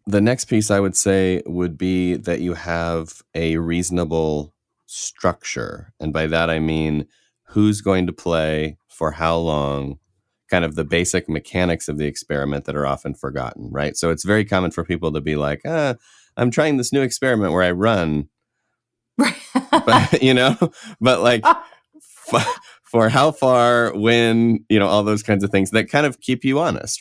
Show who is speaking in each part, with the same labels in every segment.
Speaker 1: The next piece I would say would be that you have a reasonable structure. And by that, I mean who's going to play for how long, kind of the basic mechanics of the experiment that are often forgotten, right? So it's very common for people to be like, I'm trying this new experiment where I run, but, but like for how far, when, all those kinds of things that kind of keep you honest.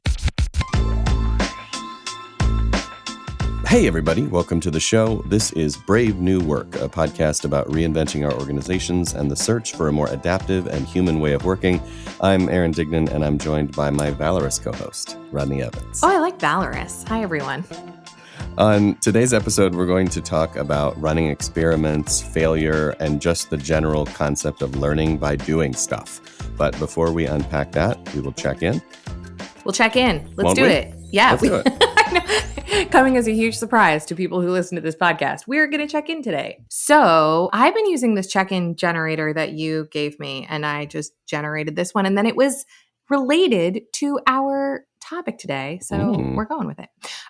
Speaker 1: Hey, everybody. Welcome to the show. This is Brave New Work, a podcast about reinventing our organizations and the search for a more adaptive and human way of working. I'm Aaron Dignan, and I'm joined by my valorous co-host, Rodney Evans.
Speaker 2: Oh, I like valorous. Hi, everyone.
Speaker 1: On today's episode, we're going to talk about running experiments, failure, and just the general concept of learning by doing stuff. But before we unpack that, we will check in.
Speaker 2: We'll check in. Let's do it.
Speaker 1: Yeah. Let's do it.
Speaker 2: Coming as a huge surprise to people who listen to this podcast, we're going to check in today. So I've been using this check-in generator that you gave me, and I just generated this one. And then it was related to our topic today. So we're going with it.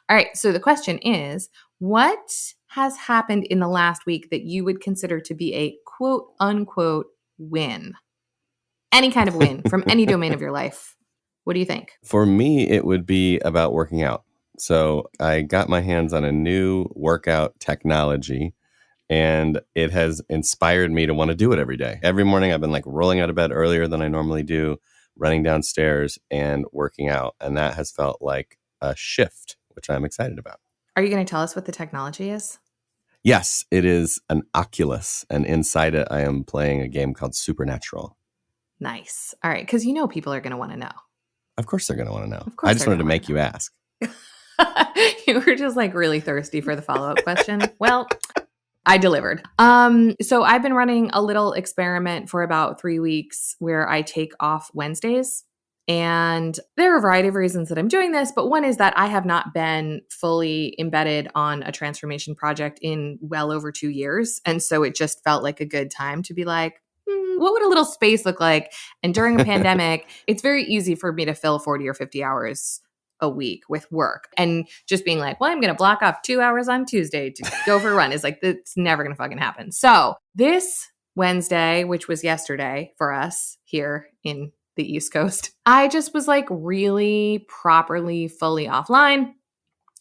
Speaker 2: All right. So the question is, what has happened in the last week that you would consider to be a quote unquote win? Any kind of win from any domain of your life. What do you think?
Speaker 1: For me, it would be about working out. So I got my hands on a new workout technology, and it has inspired me to want to do it every day. Every morning I've been like rolling out of bed earlier than I normally do, running downstairs and working out. And that has felt like a shift, which I'm excited about.
Speaker 2: Are you going to tell us what the technology is?
Speaker 1: Yes, it is an Oculus. And inside it, I am playing a game called Supernatural.
Speaker 2: Nice. All right. Because people are going to want to know.
Speaker 1: Of course they're going to want to know. I just wanted to make you ask.
Speaker 2: You were just like really thirsty for the follow-up question. Well, I delivered. So I've been running a little experiment for about 3 weeks where I take off Wednesdays. And there are a variety of reasons that I'm doing this, but one is that I have not been fully embedded on a transformation project in well over 2 years. And so it just felt like a good time to be like, what would a little space look like? And during a pandemic, it's very easy for me to fill 40 or 50 hours a week with work. And just being like, well, I'm going to block off 2 hours on Tuesday to go for a run is like, that's never going to fucking happen. So this Wednesday, which was yesterday for us here in the East Coast, I just was like really properly, fully offline.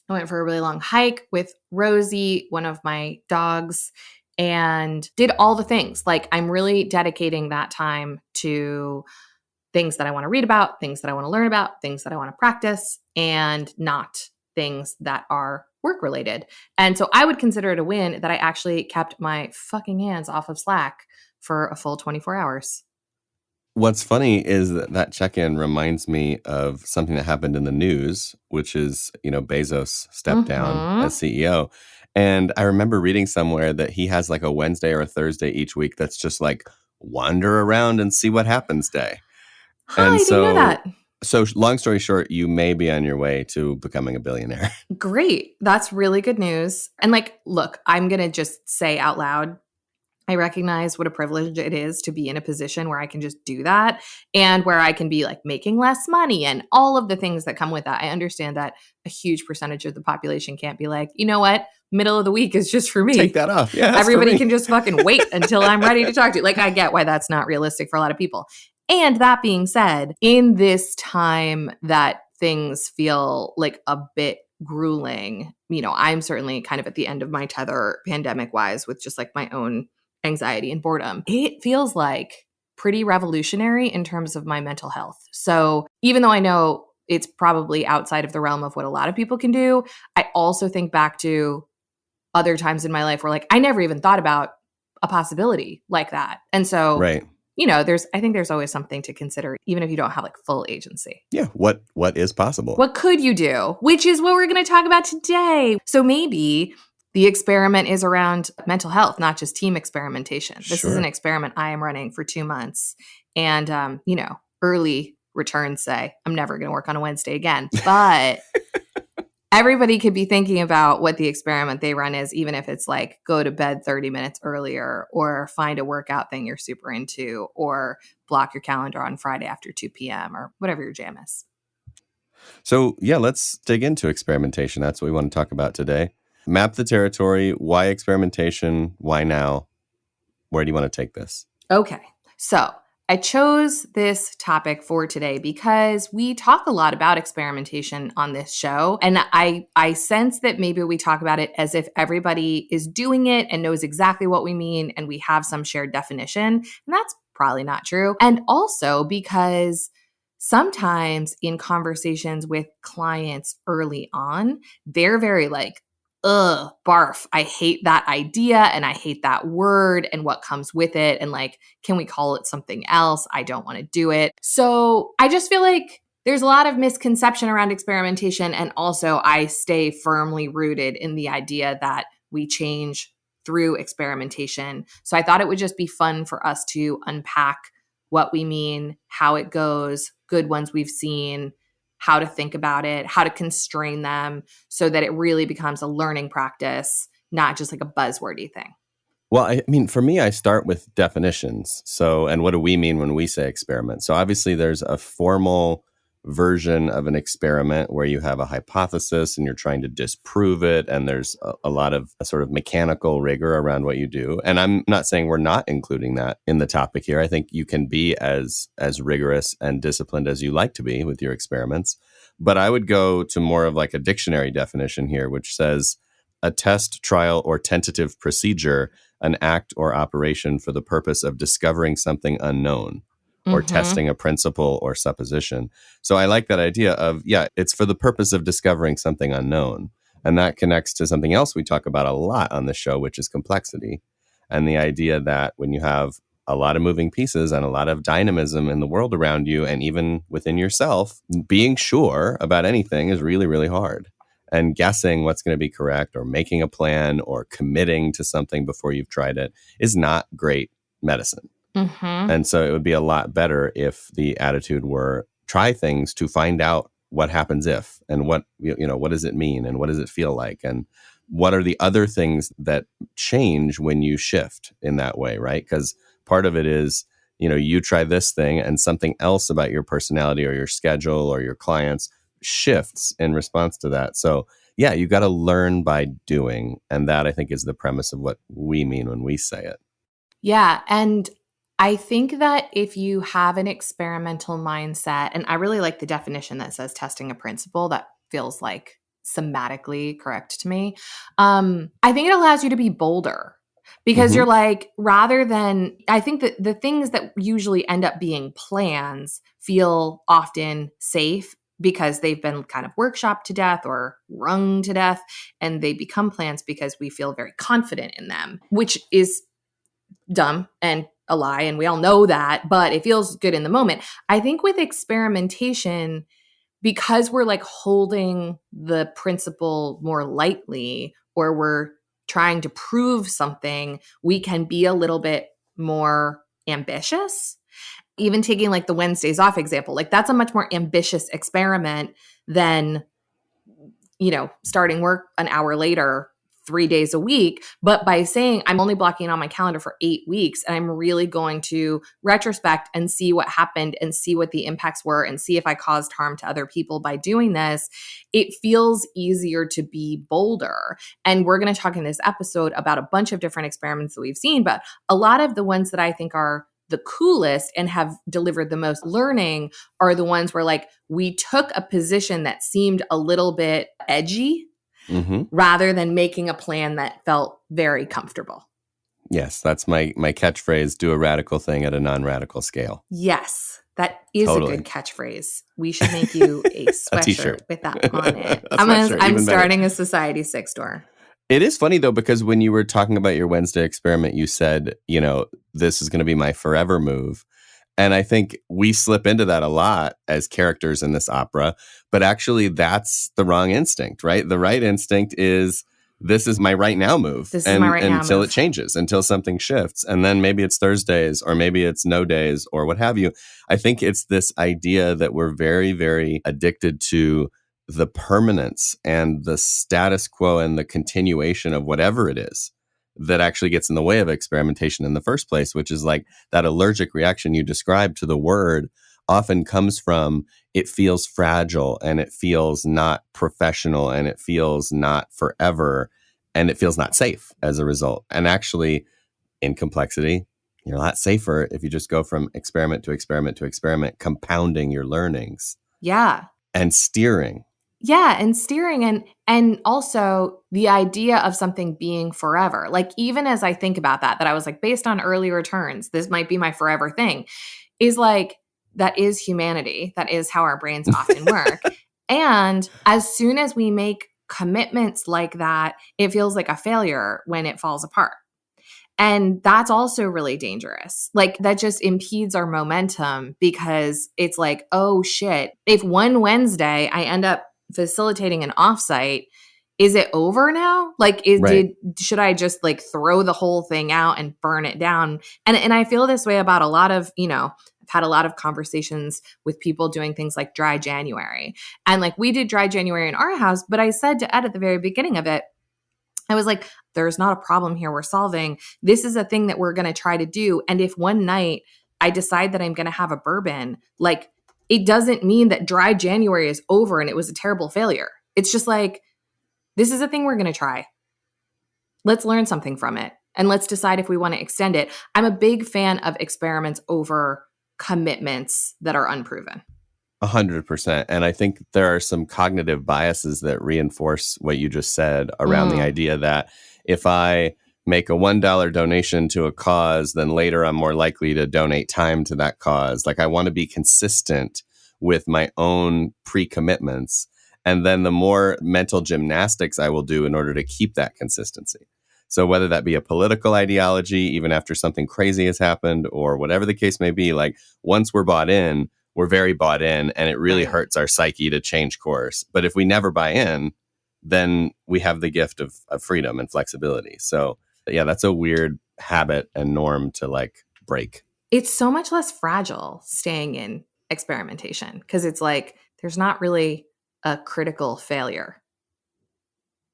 Speaker 2: I went for a really long hike with Rosie, one of my dogs, and did all the things. Like I'm really dedicating that time to things that I want to read about, things that I want to learn about, things that I want to practice, and not things that are work related. And so I would consider it a win that I actually kept my fucking hands off of Slack for a full 24 hours.
Speaker 1: What's funny is that check-in reminds me of something that happened in the news, which is, Bezos stepped down as CEO. And I remember reading somewhere that he has like a Wednesday or a Thursday each week that's just like wander around and see what happens day.
Speaker 2: Hi, I didn't know that.
Speaker 1: So long story short, you may be on your way to becoming a billionaire.
Speaker 2: Great. That's really good news. And look, I'm going to just say out loud, I recognize what a privilege it is to be in a position where I can just do that and where I can be like making less money and all of the things that come with that. I understand that a huge percentage of the population can't be like, you know what? Middle of the week is just for me.
Speaker 1: Take that off. Yeah.
Speaker 2: Everybody can just fucking wait until I'm ready to talk to you. Like, I get why that's not realistic for a lot of people. And that being said, in this time that things feel like a bit grueling, I'm certainly kind of at the end of my tether pandemic wise with just like my own anxiety and boredom. It feels like pretty revolutionary in terms of my mental health. So even though I know it's probably outside of the realm of what a lot of people can do, I also think back to other times in my life where like I never even thought about a possibility like that. And so
Speaker 1: right.
Speaker 2: I think there's always something to consider, even if you don't have like full agency.
Speaker 1: Yeah. What is possible?
Speaker 2: What could you do? Which is what we're going to talk about today. So maybe the experiment is around mental health, not just team experimentation. This is an experiment I am running for 2 months. And, early returns say I'm never going to work on a Wednesday again. But everybody could be thinking about what the experiment they run is, even if it's like go to bed 30 minutes earlier or find a workout thing you're super into or block your calendar on Friday after 2 p.m. or whatever your jam is.
Speaker 1: So, yeah, let's dig into experimentation. That's what we want to talk about today. Map the territory. Why experimentation? Why now? Where do you want to take this?
Speaker 2: Okay. So I chose this topic for today because we talk a lot about experimentation on this show. And I sense that maybe we talk about it as if everybody is doing it and knows exactly what we mean and we have some shared definition. And that's probably not true. And also because sometimes in conversations with clients early on, they're very like, ugh, barf. I hate that idea and I hate that word and what comes with it. And like, can we call it something else? I don't want to do it. So I just feel like there's a lot of misconception around experimentation. And also, I stay firmly rooted in the idea that we change through experimentation. So I thought it would just be fun for us to unpack what we mean, how it goes, good ones we've seen, how to think about it, how to constrain them so that it really becomes a learning practice, not just like a buzzwordy thing.
Speaker 1: Well, I mean, for me, I start with definitions. So, and what do we mean when we say experiment? So, obviously, there's a formal version of an experiment where you have a hypothesis and you're trying to disprove it. And there's a lot of a sort of mechanical rigor around what you do. And I'm not saying we're not including that in the topic here. I think you can be as rigorous and disciplined as you like to be with your experiments. But I would go to more of like a dictionary definition here, which says a test, trial, or tentative procedure, an act or operation for the purpose of discovering something unknown or testing a principle or supposition. So I like that idea of, yeah, it's for the purpose of discovering something unknown. And that connects to something else we talk about a lot on the show, which is complexity. And the idea that when you have a lot of moving pieces and a lot of dynamism in the world around you and even within yourself, being sure about anything is really, really hard. And guessing what's going to be correct or making a plan or committing to something before you've tried it is not great medicine. And so it would be a lot better if the attitude were try things to find out what happens if, and what does it mean and what does it feel like, and what are the other things that change when you shift in that way, right? Because part of it is, you try this thing and something else about your personality or your schedule or your clients shifts in response to that. So yeah, you got to learn by doing. And that I think is the premise of what we mean when we say it.
Speaker 2: Yeah. And I think that if you have an experimental mindset, and I really like the definition that says testing a principle, that feels like somatically correct to me. I think it allows you to be bolder because you're like, rather than, I think that the things that usually end up being plans feel often safe because they've been kind of workshopped to death or wrung to death, and they become plans because we feel very confident in them, which is dumb and a lie, and we all know that, but it feels good in the moment. I think with experimentation, because we're like holding the principle more lightly, or we're trying to prove something, we can be a little bit more ambitious. Even taking like the Wednesdays off example, like that's a much more ambitious experiment than, starting work an hour later 3 days a week. But by saying I'm only blocking on my calendar for 8 weeks and I'm really going to retrospect and see what happened and see what the impacts were and see if I caused harm to other people by doing this, it feels easier to be bolder. And we're going to talk in this episode about a bunch of different experiments that we've seen, but a lot of the ones that I think are the coolest and have delivered the most learning are the ones where like we took a position that seemed a little bit edgy, rather than making a plan that felt very comfortable.
Speaker 1: Yes, that's my catchphrase, do a radical thing at a non-radical scale.
Speaker 2: Yes, that is a good catchphrase. We should make you a sweatshirt with that on it. I'm starting a Society 6 store.
Speaker 1: It is funny, though, because when you were talking about your Wednesday experiment, you said, this is going to be my forever move. And I think we slip into that a lot as characters in this opera. But actually, that's the wrong instinct, right? The right instinct is, this is my right now move.
Speaker 2: This is my right now
Speaker 1: until
Speaker 2: move.
Speaker 1: It changes, until something shifts. And then maybe it's Thursdays or maybe it's no days or what have you. I think it's this idea that we're very, very addicted to the permanence and the status quo and the continuation of whatever it is that actually gets in the way of experimentation in the first place, which is like that allergic reaction you described to the word. often comes from it feels fragile and it feels not professional and it feels not forever and it feels not safe as a result. And actually, in complexity, you're a lot safer if you just go from experiment to experiment to experiment, compounding your learnings.
Speaker 2: Yeah.
Speaker 1: And steering.
Speaker 2: Yeah, and steering and also the idea of something being forever. Like even as I think about that I was like, based on early returns, this might be my forever thing, is like that is humanity. That is how our brains often work. And as soon as we make commitments like that, it feels like a failure when it falls apart. And that's also really dangerous. Like that just impedes our momentum because it's like, oh shit, if one Wednesday I end up facilitating an offsite, is it over now? Like
Speaker 1: Right.
Speaker 2: should I just like throw the whole thing out and burn it down? And I feel this way about a lot of, I've had a lot of conversations with people doing things like dry January. And like we did dry January in our house, but I said to Ed at the very beginning of it, I was like, there's not a problem here we're solving. This is a thing that we're going to try to do. And if one night I decide that I'm going to have a bourbon, like it doesn't mean that dry January is over and it was a terrible failure. It's just like, this is a thing we're going to try. Let's learn something from it and let's decide if we want to extend it. I'm a big fan of experiments over commitments that are unproven.
Speaker 1: 100%. And I think there are some cognitive biases that reinforce what you just said around the idea that if I make a $1 donation to a cause, then later I'm more likely to donate time to that cause. Like I want to be consistent with my own pre-commitments. And then the more mental gymnastics I will do in order to keep that consistency. So whether that be a political ideology, even after something crazy has happened or whatever the case may be, like once we're bought in, we're very bought in and it really hurts our psyche to change course. But if we never buy in, then we have the gift of freedom and flexibility. So yeah, that's a weird habit and norm to like break.
Speaker 2: It's so much less fragile staying in experimentation because it's like there's not really a critical failure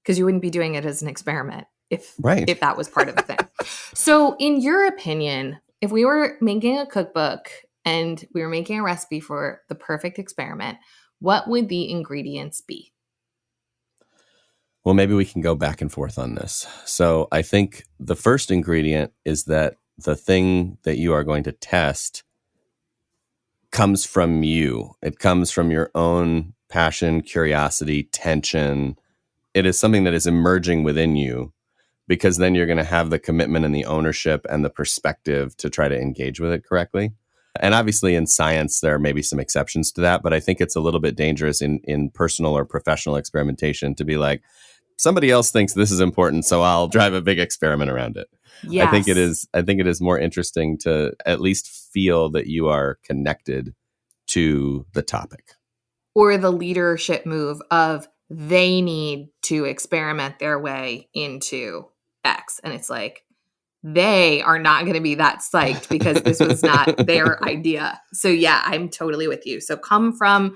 Speaker 2: because you wouldn't be doing it as an experiment if that was part of the thing. So in your opinion, if we were making a cookbook and we were making a recipe for the perfect experiment, what would the ingredients be?
Speaker 1: Well, maybe we can go back and forth on this. So I think the first ingredient is that the thing that you are going to test comes from you. It comes from your own passion, curiosity, tension. It is something that is emerging within you because then you're going to have the commitment and the ownership and the perspective to try to engage with it correctly. And obviously in science, there may be some exceptions to that, but I think it's a little bit dangerous in personal or professional experimentation to be like, somebody else thinks this is important, so I'll drive a big experiment around it.
Speaker 2: Yes.
Speaker 1: I think it is more interesting to at least feel that you are connected to the topic.
Speaker 2: Or the leadership move of they need to experiment their way into X. And it's like, they are not going to be that psyched because this was not their idea. So yeah, I'm totally with you. So come from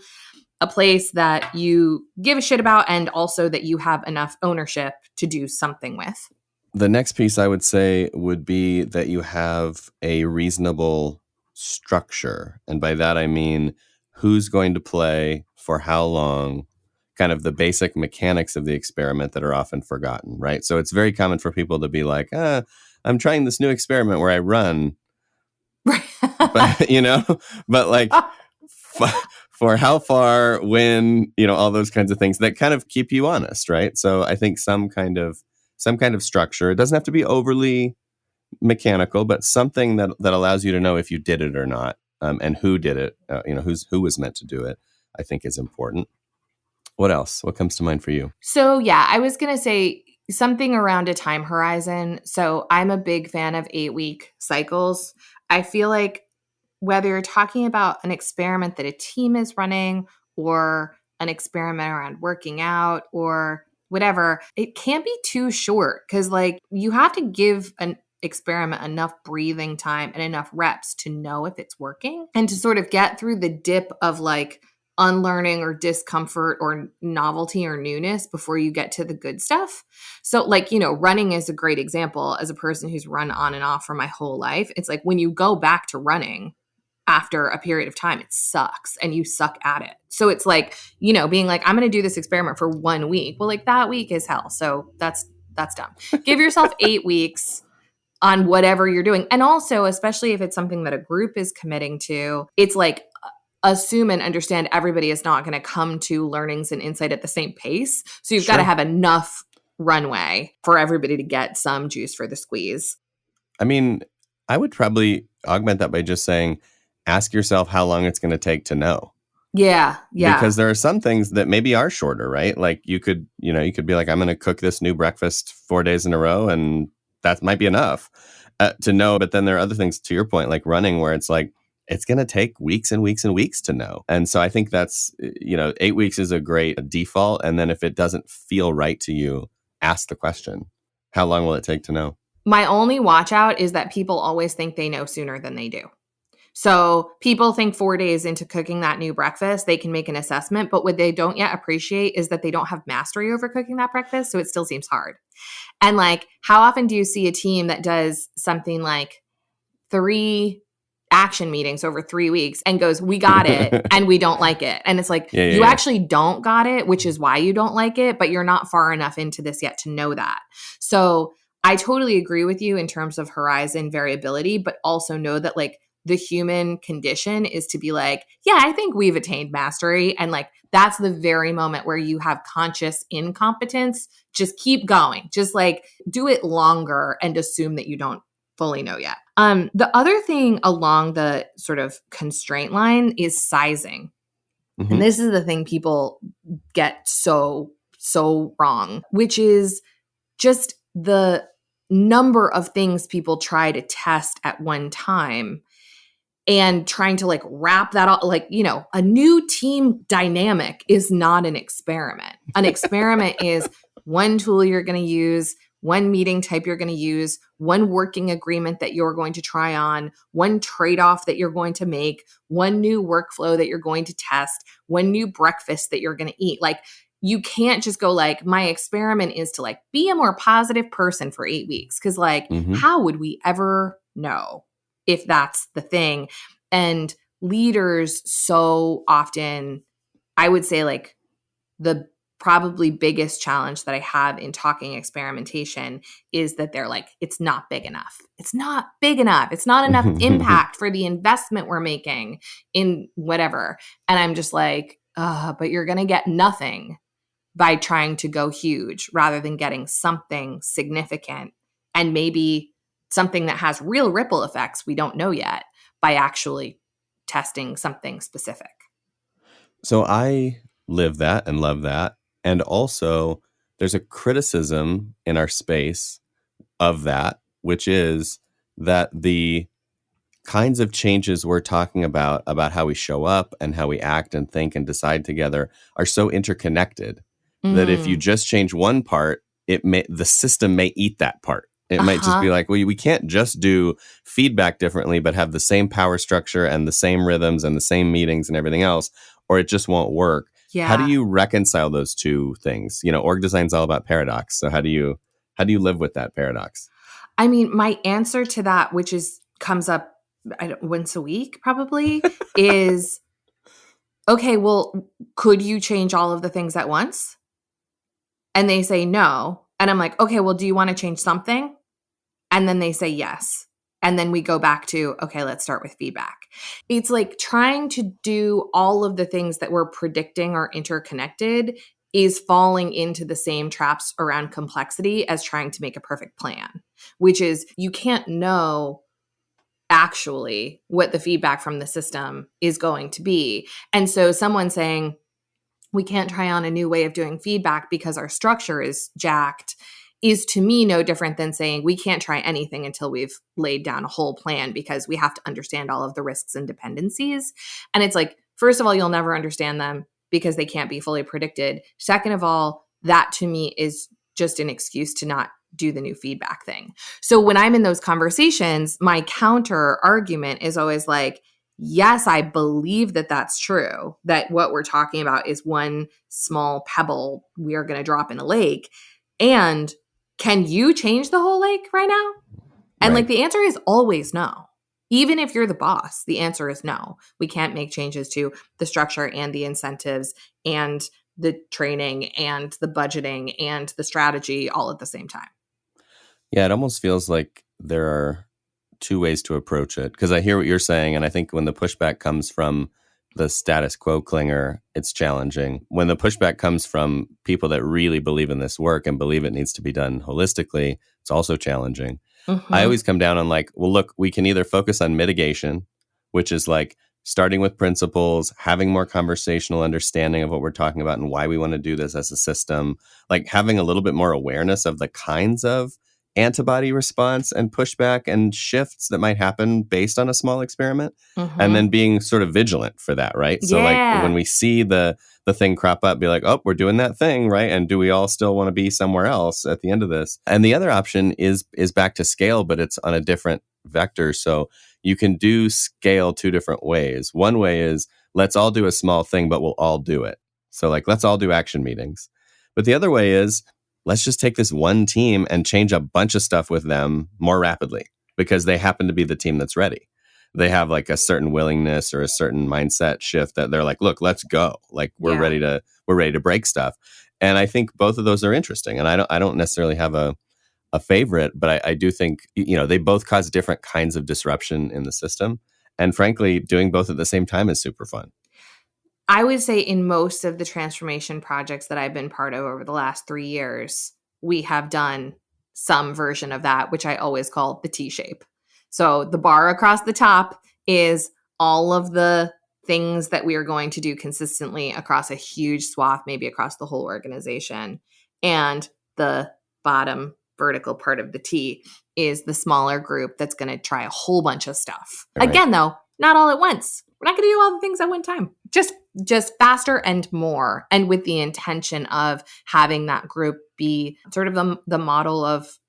Speaker 2: a place that you give a shit about and also that you have enough ownership to do something with.
Speaker 1: The next piece I would say would be that you have a reasonable structure. And by that, I mean, who's going to play for how long, kind of the basic mechanics of the experiment that are often forgotten, right? So it's very common for people to be like, I'm trying this new experiment where I run, but like for how far, when, all those kinds of things that kind of keep you honest, right? So I think some kind of structure. It doesn't have to be overly mechanical, but something that allows you to know if you did it or not, and who did it. Who was meant to do it, I think is important. What else? What comes to mind for you?
Speaker 2: So yeah, I was going to say something around a time horizon. So I'm a big fan of 8-week cycles. I feel like whether you're talking about an experiment that a team is running or an experiment around working out or whatever, it can't be too short because like you have to give an experiment enough breathing time and enough reps to know if it's working and to sort of get through the dip of like unlearning or discomfort or novelty or newness before you get to the good stuff. So like, running is a great example as a person who's run on and off for my whole life. It's like when you go back to running, after a period of time, it sucks and you suck at it. So it's like, you know, being like, I'm going to do this experiment for 1 week. Well, like that week is hell. So that's dumb. Give yourself 8 weeks on whatever you're doing. And also, especially if it's something that a group is committing to, it's like, assume and understand everybody is not going to come to learnings and insight at the same pace. So you've got to have enough runway for everybody to get some juice for the squeeze.
Speaker 1: I mean, I would probably augment that by just saying, ask yourself how long it's going to take to know.
Speaker 2: Yeah.
Speaker 1: Because there are some things that maybe are shorter, right? Like you could be like, I'm going to cook this new breakfast 4 days in a row, and that might be enough to know. But then there are other things, to your point, like running, where it's like, it's going to take weeks and weeks and weeks to know. And so I think that's, 8 weeks is a great default. And then if it doesn't feel right to you, ask the question, how long will it take to know?
Speaker 2: My only watch out is that people always think they know sooner than they do. So people think 4 days into cooking that new breakfast, they can make an assessment. But what they don't yet appreciate is that they don't have mastery over cooking that breakfast. So it still seems hard. And like, how often do you see a team that does something like 3 action meetings over 3 weeks and goes, we got it, and we don't like it? And it's like, you actually don't got it, which is why you don't like it, but you're not far enough into this yet to know that. So I totally agree with you in terms of horizon variability, but also know that like the human condition is to be like, yeah, I think we've attained mastery. And like, that's the very moment where you have conscious incompetence. Just keep going. Just like do it longer and assume that you don't fully know yet. The other thing along the sort of constraint line is sizing. Mm-hmm. And this is the thing people get so wrong, which is just the number of things people try to test at one time and trying to like wrap that all, like, you know, a new team dynamic is not an experiment. An experiment is one tool you're going to use, one meeting type you're going to use, one working agreement that you're going to try on, one trade-off that you're going to make, one new workflow that you're going to test, one new breakfast that you're going to eat. Like, you can't just go like, my experiment is to like be a more positive person for 8 weeks. Cause like, how would we ever know if that's the thing? And leaders so often, I would say like the probably biggest challenge that I have in talking experimentation is that they're like, it's not big enough. It's not big enough. It's not enough impact for the investment we're making in whatever. And I'm just like, but you're going to get nothing by trying to go huge rather than getting something significant and maybe something that has real ripple effects we don't know yet by actually testing something specific.
Speaker 1: So I live that and love that. And also there's a criticism in our space of that, which is that the kinds of changes we're talking about how we show up and how we act and think and decide together are so interconnected that if you just change one part, the system may eat that part. It might just be like, well, we can't just do feedback differently, but have the same power structure and the same rhythms and the same meetings and everything else, or it just won't work. Yeah. How do you reconcile those two things? You know, org design is all about paradox. So how do you live with that paradox?
Speaker 2: I mean, my answer to that, which comes up once a week probably, is, okay, well, could you change all of the things at once? And they say no. And I'm like, okay, well, do you want to change something? And then they say yes. And then we go back to, okay, let's start with feedback. It's like trying to do all of the things that we're predicting are interconnected is falling into the same traps around complexity as trying to make a perfect plan, which is you can't know actually what the feedback from the system is going to be. And so someone saying, we can't try on a new way of doing feedback because our structure is jacked is to me no different than saying we can't try anything until we've laid down a whole plan because we have to understand all of the risks and dependencies. And it's like, first of all, you'll never understand them because they can't be fully predicted. Second of all, that to me is just an excuse to not do the new feedback thing. So when I'm in those conversations, my counter argument is always like, yes, I believe that that's true, that what we're talking about is one small pebble we are going to drop in a lake. And can you change the whole lake right now? And like the answer is always no. Even if you're the boss, the answer is no. We can't make changes to the structure and the incentives and the training and the budgeting and the strategy all at the same time.
Speaker 1: Yeah, it almost feels like there are two ways to approach it, because I hear what you're saying, and I think when the pushback comes from the status quo clinger, it's challenging. When the pushback comes from people that really believe in this work and believe it needs to be done holistically, it's also challenging. I
Speaker 2: Mm-hmm.
Speaker 1: always come down on like, well, look, we can either focus on mitigation, which is like starting with principles, having more conversational understanding of what we're talking about and why we want to do this as a system, like having a little bit more awareness of the kinds of antibody response and pushback and shifts that might happen based on a small experiment, and
Speaker 2: Mm-hmm.
Speaker 1: then being sort of vigilant for that, right? So like when
Speaker 2: Yeah.
Speaker 1: we see the thing crop up, be like, oh, we're doing that thing, right? And do we all still want to be somewhere else at the end of this? And the other option is back to scale, but it's on a different vector. So you can do scale two different ways. One way is let's all do a small thing, but we'll all do it. So like let's all do action meetings. But the other way is let's just take this one team and change a bunch of stuff with them more rapidly because they happen to be the team that's ready. They have like a certain willingness or a certain mindset shift that they're like, look, let's go. Like we're
Speaker 2: Yeah.
Speaker 1: ready to break stuff. And I think both of those are interesting. And I don't necessarily have a favorite, but I do think, they both cause different kinds of disruption in the system. And frankly, doing both at the same time is super fun.
Speaker 2: I would say in most of the transformation projects that I've been part of over the last 3 years, we have done some version of that, which I always call the T shape. So the bar across the top is all of the things that we are going to do consistently across a huge swath, maybe across the whole organization. And the bottom vertical part of the T is the smaller group that's going to try a whole bunch of stuff.
Speaker 1: Right.
Speaker 2: Again, though, not all at once. We're not going to do all the things at one time. Just faster and more, and with the intention of having that group be sort of the model of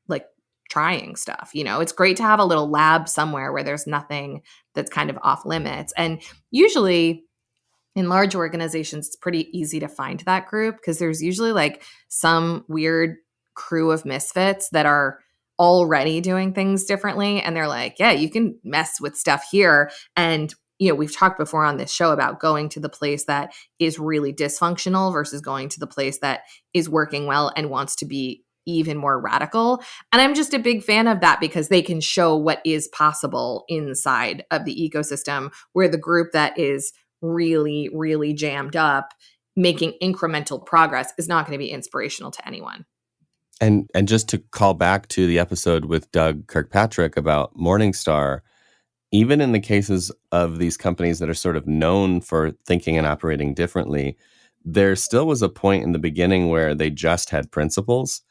Speaker 2: like trying stuff. It's great to have a little lab somewhere where there's nothing that's kind of off limits. And usually in large organizations, it's pretty easy to find that group because there's usually like some weird crew of misfits that are already doing things differently. And they're like, yeah, you can mess with stuff here. And we've talked before on this show about going to the place that is really dysfunctional versus going to the place that is working well and wants to be even more radical. And I'm just a big fan of that because they can show what is possible inside of the ecosystem, where the group that is really, really jammed up, making incremental progress is not going to be inspirational to anyone.
Speaker 1: And just to call back to the episode with Doug Kirkpatrick about Morningstar, even in the cases of these companies that are sort of known for thinking and operating differently, there still was a point in the beginning where they just had principles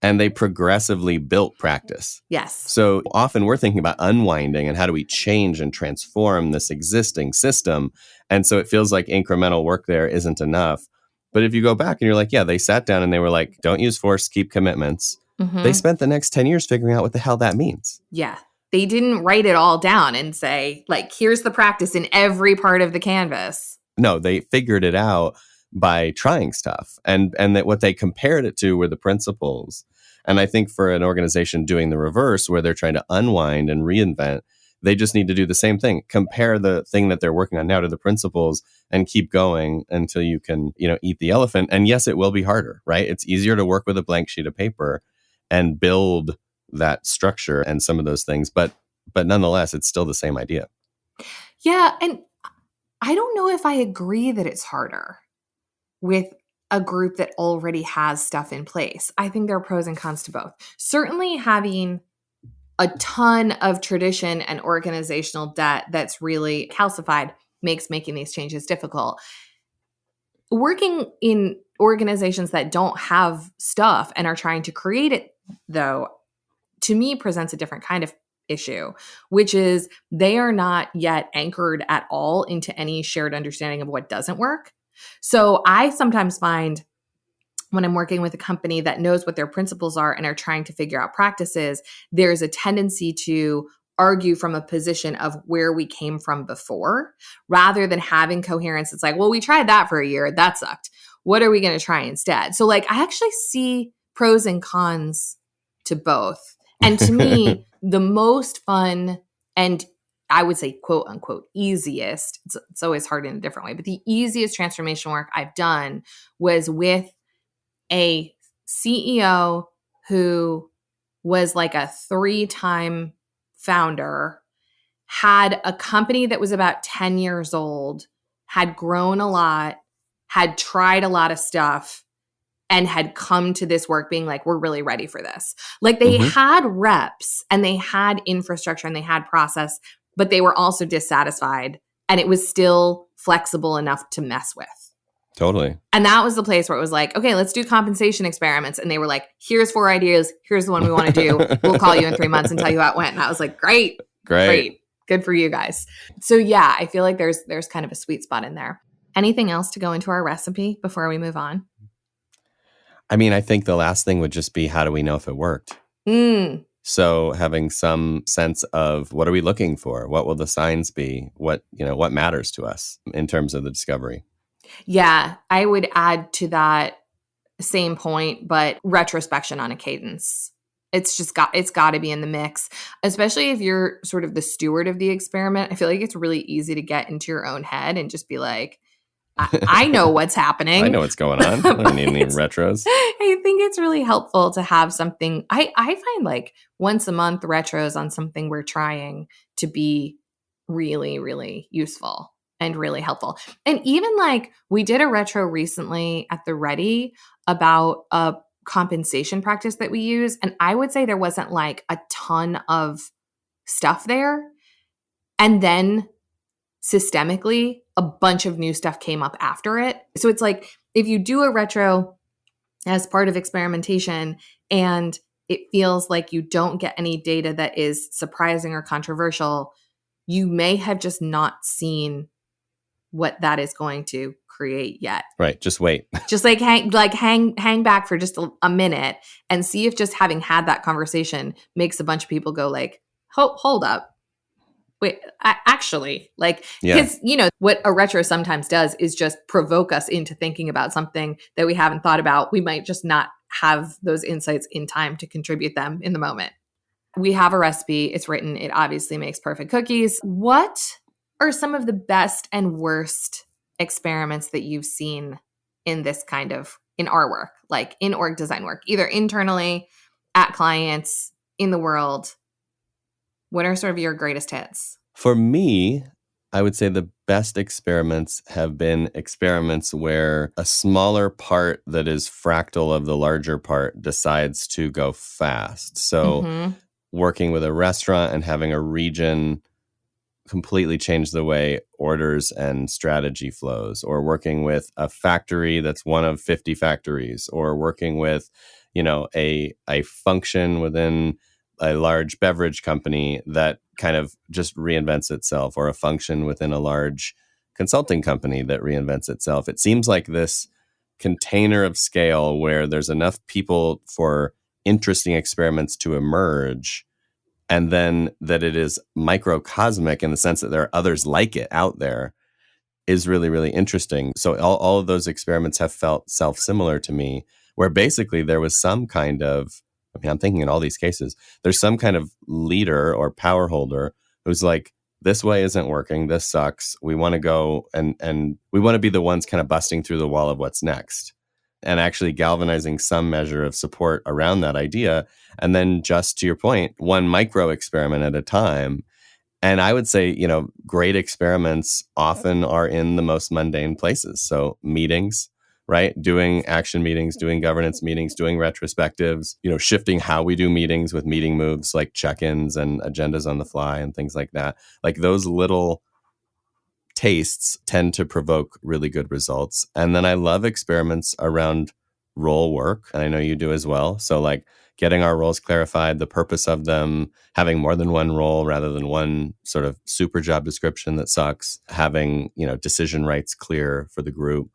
Speaker 1: and they progressively built practice.
Speaker 2: Yes.
Speaker 1: So often we're thinking about unwinding and how do we change and transform this existing system. And so it feels like incremental work there isn't enough. But if you go back and you're like, yeah, they sat down and they were like, don't use force, keep commitments.
Speaker 2: Mm-hmm.
Speaker 1: They spent the next 10 years figuring out what the hell that means.
Speaker 2: Yeah. They didn't write it all down and say, like, here's the practice in every part of the canvas.
Speaker 1: No, they figured it out by trying stuff. And that what they compared it to were the principles. And I think for an organization doing the reverse, where they're trying to unwind and reinvent, they just need to do the same thing. Compare the thing that they're working on now to the principles and keep going until you can, eat the elephant. And yes, it will be harder, right? It's easier to work with a blank sheet of paper and build that structure and some of those things. But nonetheless, it's still the same idea.
Speaker 2: Yeah. And I don't know if I agree that it's harder with a group that already has stuff in place. I think there are pros and cons to both. Certainly having a ton of tradition and organizational debt that's really calcified makes making these changes difficult. Working in organizations that don't have stuff and are trying to create it, though, to me presents a different kind of issue, which is they are not yet anchored at all into any shared understanding of what doesn't work. So I sometimes find when I'm working with a company that knows what their principles are and are trying to figure out practices, there's a tendency to argue from a position of where we came from before, rather than having coherence. It's like, well, we tried that for a year. That sucked. What are we going to try instead? So like, I actually see pros and cons to both. And to me, the most fun and I would say, quote unquote, easiest, it's always hard in a different way, but the easiest transformation work I've done was with a CEO who was like a 3-time founder, had a company that was about 10 years old, had grown a lot, had tried a lot of stuff, and had come to this work being like, we're really ready for this. Like they had reps and they had infrastructure and they had process, but they were also dissatisfied, and it was still flexible enough to mess with.
Speaker 1: Totally.
Speaker 2: And that was the place where it was like, okay, let's do compensation experiments. And they were like, here's 4 ideas. Here's the one we want to do. We'll call you in 3 months and tell you how it went. And I was like, great. Good for you guys. So yeah, I feel like there's kind of a sweet spot in there. Anything else to go into our recipe before we move on?
Speaker 1: I mean, I think the last thing would just be, how do we know if it worked? So having some sense of, what are we looking for? What will the signs be? What matters to us in terms of the discovery?
Speaker 2: Yeah, I would add to that same point, but retrospection on a cadence. It's got to be in the mix, especially if you're sort of the steward of the experiment. I feel like it's really easy to get into your own head and just be like, I know what's happening.
Speaker 1: I know what's going on. I don't need any retros.
Speaker 2: I think it's really helpful to have something. I find like once a month retros on something we're trying to be really, really useful and really helpful. And even like we did a retro recently at the Ready about a compensation practice that we use. And I would say there wasn't like a ton of stuff there. And then systemically, a bunch of new stuff came up after it. So it's like if you do a retro as part of experimentation and it feels like you don't get any data that is surprising or controversial, you may have just not seen what that is going to create yet.
Speaker 1: Right. Just wait.
Speaker 2: Just like hang back for just a minute and see if just having had that conversation makes a bunch of people go like, hold up. Wait, actually, like, because, what a retro sometimes does is just provoke us into thinking about something that we haven't thought about. We might just not have those insights in time to contribute them in the moment. We have a recipe. It's written. It obviously makes perfect cookies. What are some of the best and worst experiments that you've seen in our work, like in org design work, either internally, at clients, in the world? What are sort of your greatest hits?
Speaker 1: For me, I would say the best experiments have been experiments where a smaller part that is fractal of the larger part decides to go fast. So working with a restaurant and having a region completely change the way orders and strategy flows, or working with a factory that's one of 50 factories, or working with, a function within a large beverage company that kind of just reinvents itself, or a function within a large consulting company that reinvents itself. It seems like this container of scale where there's enough people for interesting experiments to emerge, and then that it is microcosmic in the sense that there are others like it out there, is really, really interesting. So all of those experiments have felt self-similar to me, where basically there was some kind of, I'm thinking in all these cases, there's some kind of leader or power holder who's like, this way isn't working, this sucks, we want to go and we want to be the ones kind of busting through the wall of what's next, and actually galvanizing some measure of support around that idea. And then, just to your point, one micro experiment at a time. And I would say, great experiments often are in the most mundane places. So meetings, right? Doing action meetings, doing governance meetings, doing retrospectives, shifting how we do meetings with meeting moves like check-ins and agendas on the fly and things like that. Like those little tastes tend to provoke really good results. And then I love experiments around role work, and I know you do as well. So like getting our roles clarified, the purpose of them, having more than one role rather than one sort of super job description that sucks, having, decision rights clear for the group.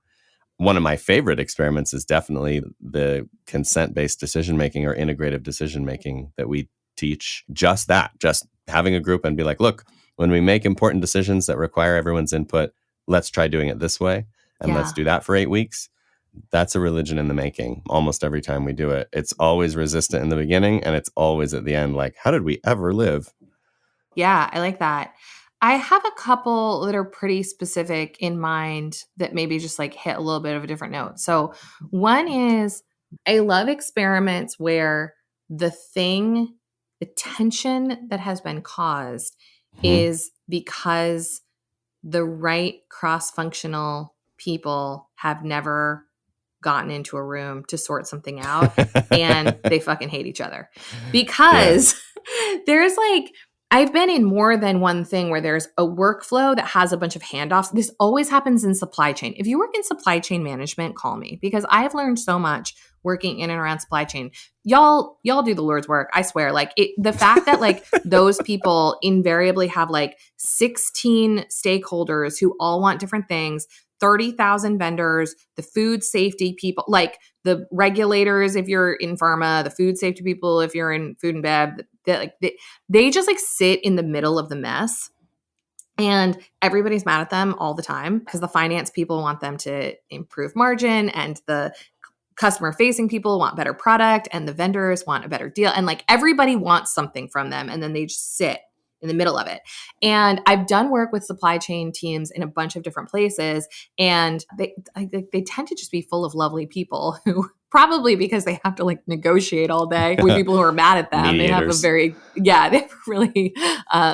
Speaker 1: One of my favorite experiments is definitely the consent-based decision-making or integrative decision-making that we teach. Just having a group and be like, look, when we make important decisions that require everyone's input, let's try doing it this way. And let's do that for 8 weeks. That's a religion in the making. Almost every time we do it, it's always resistant in the beginning, and it's always at the end like, how did we ever live?
Speaker 2: Yeah, I like that. I have a couple that are pretty specific in mind that maybe just like hit a little bit of a different note. So, one is I love experiments where the thing, the tension that has been caused
Speaker 1: Hmm.
Speaker 2: is because the right cross functional people have never gotten into a room to sort something out and they fucking hate each other.
Speaker 1: Yeah.
Speaker 2: Because there's like, I've been in more than one thing where there's a workflow that has a bunch of handoffs. This always happens in supply chain. If you work in supply chain management, call me because I've learned so much working in and around supply chain. Y'all do the Lord's work. I swear. Like the fact that like those people invariably have like 16 stakeholders who all want different things, 30,000 vendors, the food safety people, like the regulators if you're in pharma, the food safety people if you're in food and bev, they just like sit in the middle of the mess. And everybody's mad at them all the time because the finance people want them to improve margin and the customer facing people want better product and the vendors want a better deal. And like everybody wants something from them and then they just sit in the middle of it. And I've done work with supply chain teams in a bunch of different places and they tend to just be full of lovely people who probably because they have to like negotiate all day with people who are mad at them. They have a
Speaker 1: Mediators.
Speaker 2: they have a really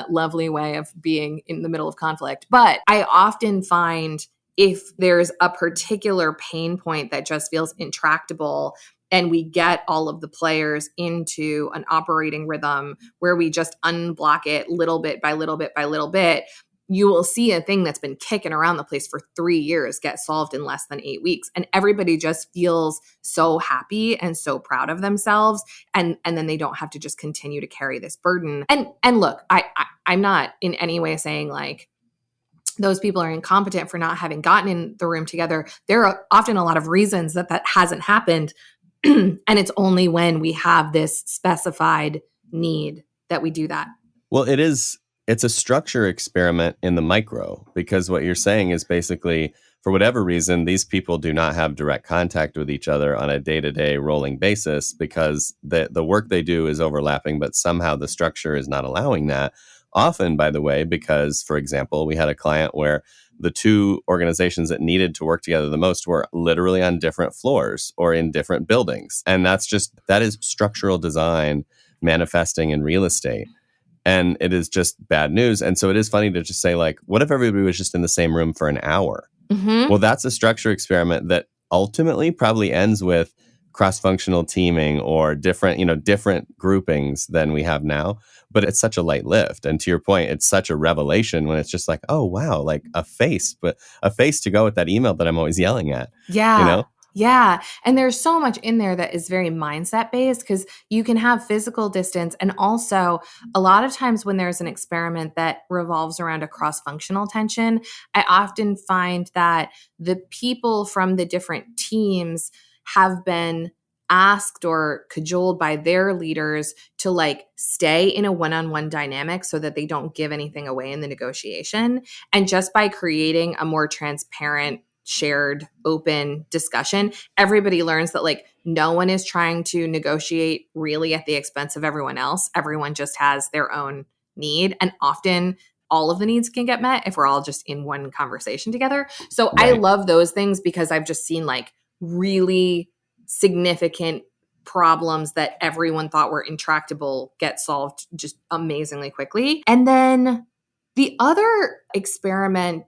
Speaker 2: lovely way of being in the middle of conflict. But I often find if there's a particular pain point that just feels intractable and we get all of the players into an operating rhythm where we just unblock it little bit by little bit by little bit, you will see a thing that's been kicking around the place for 3 years get solved in less than 8 weeks. And everybody just feels so happy and so proud of themselves. And then they don't have to just continue to carry this burden. And look, I'm not in any way saying like, those people are incompetent for not having gotten in the room together. There are often a lot of reasons that hasn't happened. And it's only when we have this specified need that we do that.
Speaker 1: Well, it's a structure experiment in the micro because what you're saying is basically, for whatever reason, these people do not have direct contact with each other on a day-to-day rolling basis because the work they do is overlapping, but somehow the structure is not allowing that. Often, by the way, because, for example, we had a client where the two organizations that needed to work together the most were literally on different floors or in different buildings. And that is structural design manifesting in real estate. And it is just bad news. And so it is funny to just say, like, what if everybody was just in the same room for an hour?
Speaker 2: Mm-hmm.
Speaker 1: Well, that's a structure experiment that ultimately probably ends with cross-functional teaming or different groupings than we have now. But it's such a light lift. And to your point, it's such a revelation when it's just like, oh, wow, like a face to go with that email that I'm always yelling at.
Speaker 2: Yeah.
Speaker 1: You know?
Speaker 2: Yeah. And there's so much in there that is very mindset based because you can have physical distance. And also, a lot of times when there's an experiment that revolves around a cross functional tension, I often find that the people from the different teams have been asked or cajoled by their leaders to like stay in a one-on-one dynamic so that they don't give anything away in the negotiation. And just by creating a more transparent, shared, open discussion, everybody learns that like no one is trying to negotiate really at the expense of everyone else. Everyone just has their own need. And often all of the needs can get met if we're all just in one conversation together. So I
Speaker 1: Right.
Speaker 2: love those things because I've just seen like really significant problems that everyone thought were intractable get solved just amazingly quickly. And then the other experiment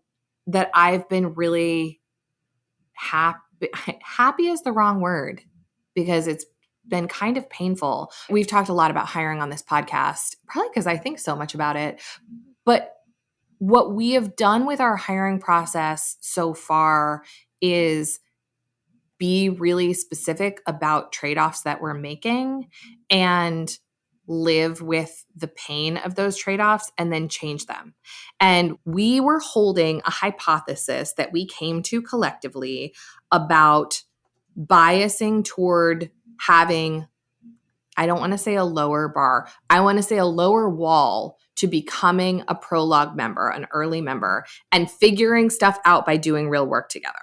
Speaker 2: that I've been really happy is the wrong word because it's been kind of painful. We've talked a lot about hiring on this podcast, probably because I think so much about it. But what we have done with our hiring process so far is be really specific about trade-offs that we're making and live with the pain of those trade-offs and then change them. And we were holding a hypothesis that we came to collectively about biasing toward having, I don't want to say a lower bar, I want to say a lower wall to becoming a prologue member, an early member, and figuring stuff out by doing real work together.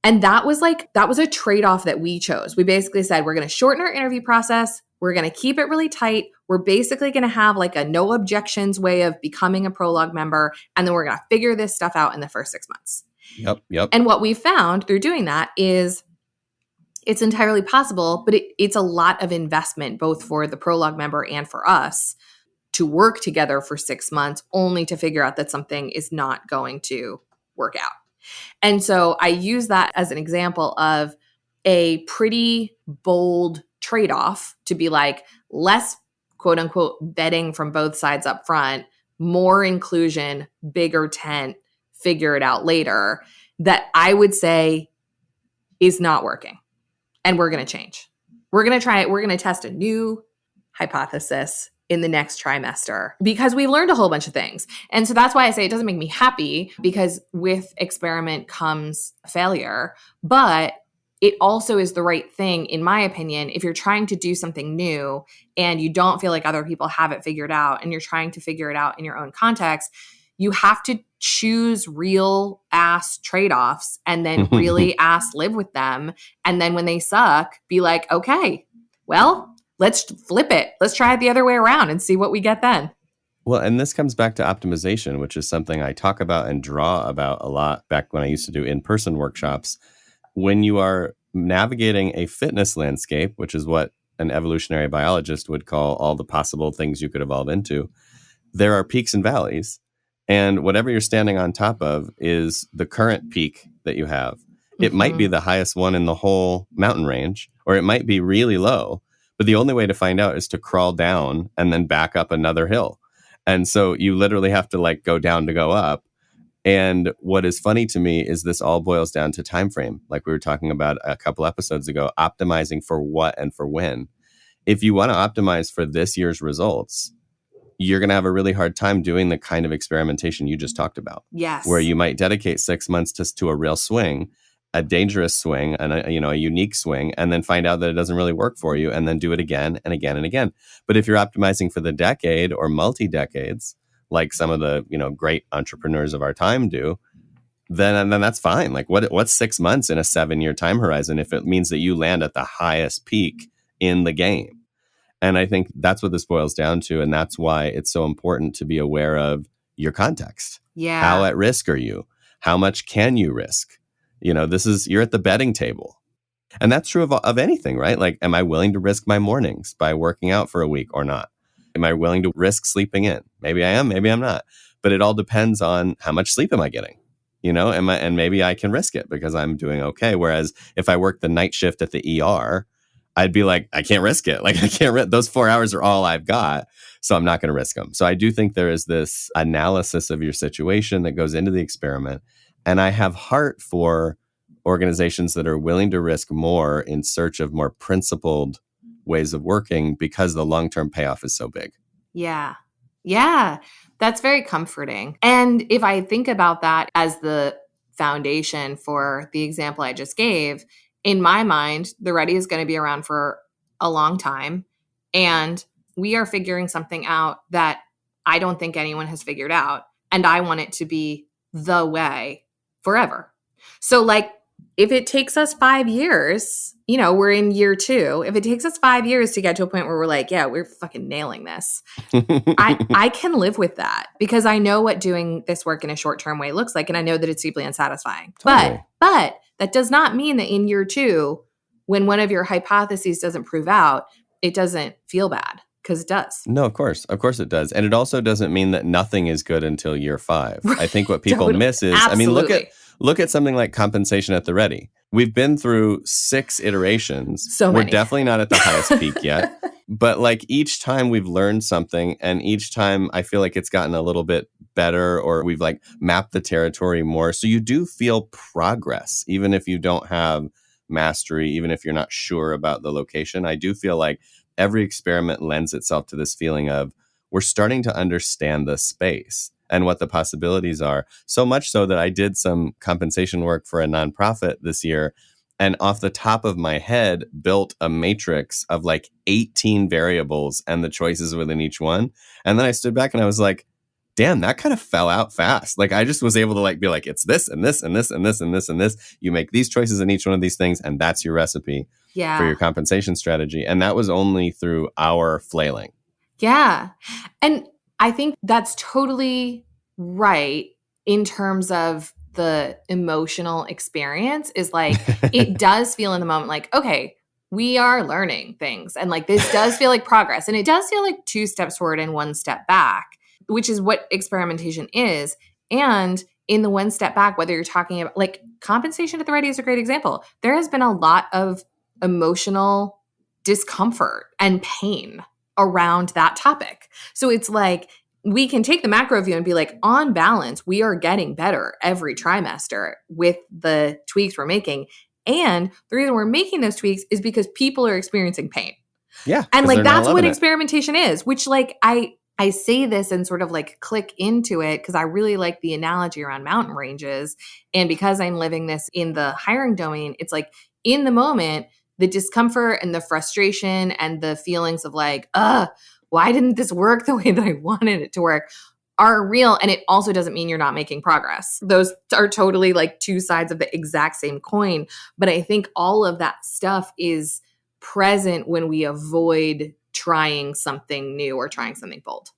Speaker 2: And that was a trade-off that we chose. We basically said, we're going to shorten our interview process. We're going to keep it really tight. We're basically going to have like a no objections way of becoming a Prologue member. And then we're going to figure this stuff out in the first 6 months.
Speaker 1: Yep.
Speaker 2: And what we found through doing that is it's entirely possible, but it's a lot of investment, both for the Prologue member and for us, to work together for 6 months only to figure out that something is not going to work out. And so I use that as an example of a pretty bold trade-off to be like less quote unquote vetting from both sides up front, more inclusion, bigger tent, figure it out later, that I would say is not working. And we're going to change. We're going to try it. We're going to test a new hypothesis in the next trimester because we learned a whole bunch of things. And so that's why I say it doesn't make me happy, because with experiment comes failure, but it also is the right thing, in my opinion, if you're trying to do something new and you don't feel like other people have it figured out and you're trying to figure it out in your own context, you have to choose real ass trade-offs and then really ass live with them. And then when they suck, be like, okay, well, let's flip it. Let's try it the other way around and see what we get then.
Speaker 1: Well, and this comes back to optimization, which is something I talk about and draw about a lot back when I used to do in-person workshops. When you are navigating a fitness landscape, which is what an evolutionary biologist would call all the possible things you could evolve into, there are peaks and valleys. And whatever you're standing on top of is the current peak that you have. It might be the highest one in the whole mountain range, or it might be really low. But the only way to find out is to crawl down and then back up another hill. And so you literally have to like go down to go up. And what is funny to me is this all boils down to time frame. Like we were talking about a couple episodes ago, optimizing for what and for when. If you want to optimize for this year's results, you're going to have a really hard time doing the kind of experimentation you just talked about.
Speaker 2: Yes.
Speaker 1: Where you might dedicate 6 months to a real swing, a dangerous swing, and a unique swing, and then find out that it doesn't really work for you, and then do it again and again and again. But if you're optimizing for the decade or multi-decades, like some of the great entrepreneurs of our time do, then that's fine. Like what's 6 months in a 7-year time horizon if it means that you land at the highest peak in the game? And I think that's what this boils down to, and that's why it's so important to be aware of your context.
Speaker 2: Yeah.
Speaker 1: How at risk are you? How much can you risk? You're at the betting table. And that's true of anything, right? Like, am I willing to risk my mornings by working out for a week or not? Am I willing to risk sleeping in? Maybe I am, maybe I'm not. But it all depends on how much sleep am I getting? And maybe I can risk it because I'm doing okay. Whereas if I work the night shift at the ER, I'd be like, I can't risk it. Like, I can't those 4 hours are all I've got. So I'm not going to risk them. So I do think there is this analysis of your situation that goes into the experiment. And I have heart for organizations that are willing to risk more in search of more principled ways of working because the long-term payoff is so big.
Speaker 2: Yeah. Yeah. That's very comforting. And if I think about that as the foundation for the example I just gave, in my mind, the Ready is going to be around for a long time. And we are figuring something out that I don't think anyone has figured out. And I want it to be the way forever. So like, if it takes us 5 years, we're in year 2. If it takes us 5 years to get to a point where we're like, yeah, we're fucking nailing this. I can live with that because I know what doing this work in a short-term way looks like. And I know that it's deeply unsatisfying. Totally. But that does not mean that in year 2, when one of your hypotheses doesn't prove out, it doesn't feel bad, because it does.
Speaker 1: No, of course it does. And it also doesn't mean that nothing is good until year 5. I think what people miss is,
Speaker 2: Absolutely.
Speaker 1: Look at something like compensation at the Ready. We've been through 6 iterations.
Speaker 2: So many.
Speaker 1: We're definitely not at the highest peak yet. But like each time we've learned something, and each time I feel like it's gotten a little bit better, or we've like mapped the territory more. So you do feel progress, even if you don't have mastery, even if you're not sure about the location. I do feel like every experiment lends itself to this feeling of we're starting to understand the space and what the possibilities are. So much so that I did some compensation work for a nonprofit this year, and off the top of my head built a matrix of like 18 variables and the choices within each one. And then I stood back and I was like, damn, that kind of fell out fast. Like I just was able to like be like, it's this and this and this and this and this and this. You make these choices in each one of these things, and that's your recipe.
Speaker 2: Yeah.
Speaker 1: your compensation strategy. And that was only through our flailing.
Speaker 2: Yeah. And I think that's totally right in terms of the emotional experience is like, it does feel in the moment like, okay, we are learning things. And like, this does feel like progress. And it does feel like 2 steps forward and 1 step back, which is what experimentation is. And in the 1 step back, whether you're talking about like compensation at the ready is a great example. There has been a lot of emotional discomfort and pain around that topic. So it's like we can take the macro view and be like, on balance, we are getting better every trimester with the tweaks we're making. And the reason we're making those tweaks is because people are experiencing pain.
Speaker 1: Yeah.
Speaker 2: And like that's what
Speaker 1: it.
Speaker 2: experimentation is, which like I say this and sort of like click into it because I really like the analogy around mountain ranges. And because I'm living this in the hiring domain, it's like in the moment, the discomfort and the frustration and the feelings of like, why didn't this work the way that I wanted it to work are real. And it also doesn't mean you're not making progress. Those are totally like 2 sides of the exact same coin. But I think all of that stuff is present when we avoid trying something new or trying something bold.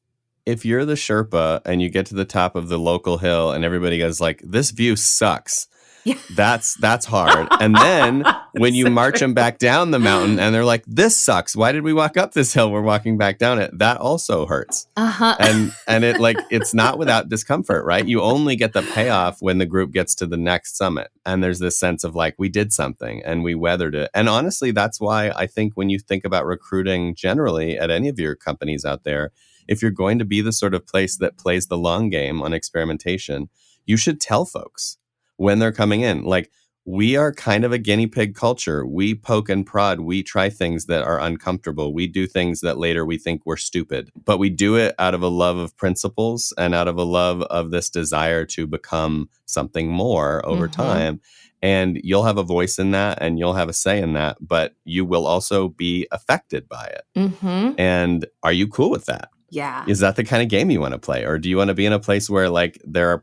Speaker 1: If you're the Sherpa and you get to the top of the local hill and everybody goes like, this view sucks.
Speaker 2: Yeah.
Speaker 1: That's hard. And then when you march them back down the mountain and they're like, this sucks. Why did we walk up this hill? We're walking back down it. That also hurts. And it like, it's not without discomfort, right? You only get the payoff when the group gets to the next summit. And there's this sense of like, we did something and we weathered it. And honestly, that's why I think when you think about recruiting generally at any of your companies out there, if you're going to be the sort of place that plays the long game on experimentation, you should tell folks when they're coming in, like, we are kind of a guinea pig culture. We poke and prod. We try things that are uncomfortable. We do things that later we think we're stupid, but we do it out of a love of principles and out of a love of this desire to become something more over time. And you'll have a voice in that and you'll have a say in that, but you will also be affected by it. And are you cool with that?
Speaker 2: Yeah.
Speaker 1: Is that the kind of game you want to play? Or do you want to be in a place where like there are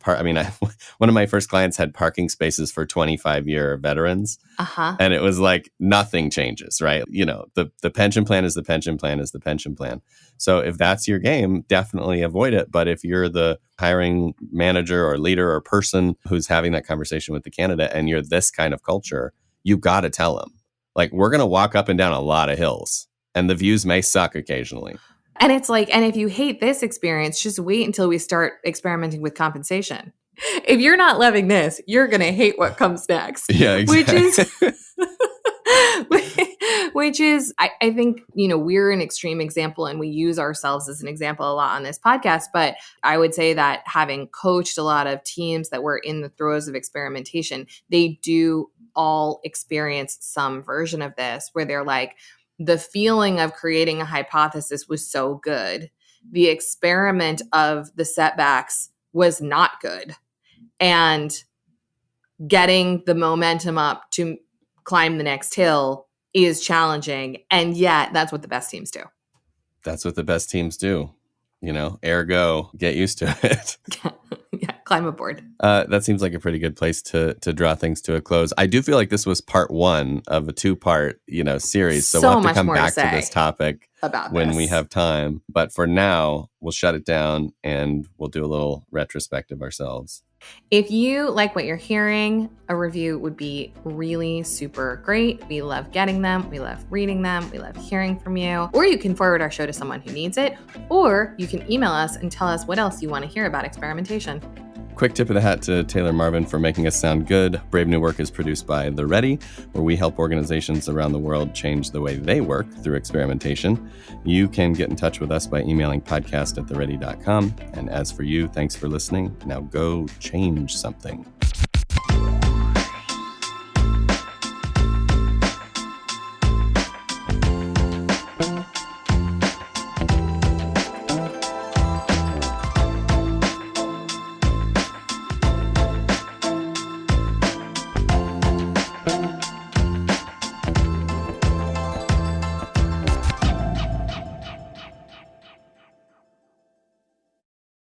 Speaker 1: one of my first clients had parking spaces for 25-year veterans. And it was like nothing changes, right? You know, the pension plan is the pension plan is the pension plan. So if that's your game, definitely avoid it. But if you're the hiring manager or leader or person who's having that conversation with the candidate and you're this kind of culture, you got to tell them, like, we're going to walk up and down a lot of hills and the views may suck occasionally.
Speaker 2: And it's like, and if you hate this experience, just wait until we start experimenting with compensation. If you're not loving this, you're going to hate what comes next.
Speaker 1: Yeah, exactly.
Speaker 2: Which is, I think, you know, we're an extreme example and we use ourselves as an example a lot on this podcast. But I would say that having coached a lot of teams that were in the throes of experimentation, they do all experience some version of this where they're like, the feeling of creating a hypothesis was so good. The experiment of the setbacks was not good. And getting the momentum up to climb the next hill is challenging. And yet that's what the best teams do.
Speaker 1: That's what the best teams do. You know, ergo, get used to it.
Speaker 2: Yeah, climb aboard.
Speaker 1: That seems like a pretty good place to draw things to a close. I do feel like this was part 1 of a 2-part, series. So we'll have to come back to this topic when we have time. But for now, we'll shut it down and we'll do a little retrospective ourselves.
Speaker 2: If you like what you're hearing, a review would be really super great. We love getting them. We love reading them. We love hearing from you. Or you can forward our show to someone who needs it. Or you can email us and tell us what else you want to hear about experimentation.
Speaker 1: Quick tip of the hat to Taylor Marvin for making us sound good. Brave New Work is produced by The Ready, where we help organizations around the world change the way they work through experimentation. You can get in touch with us by emailing podcast@theready.com. And as for you, thanks for listening. Now go change something.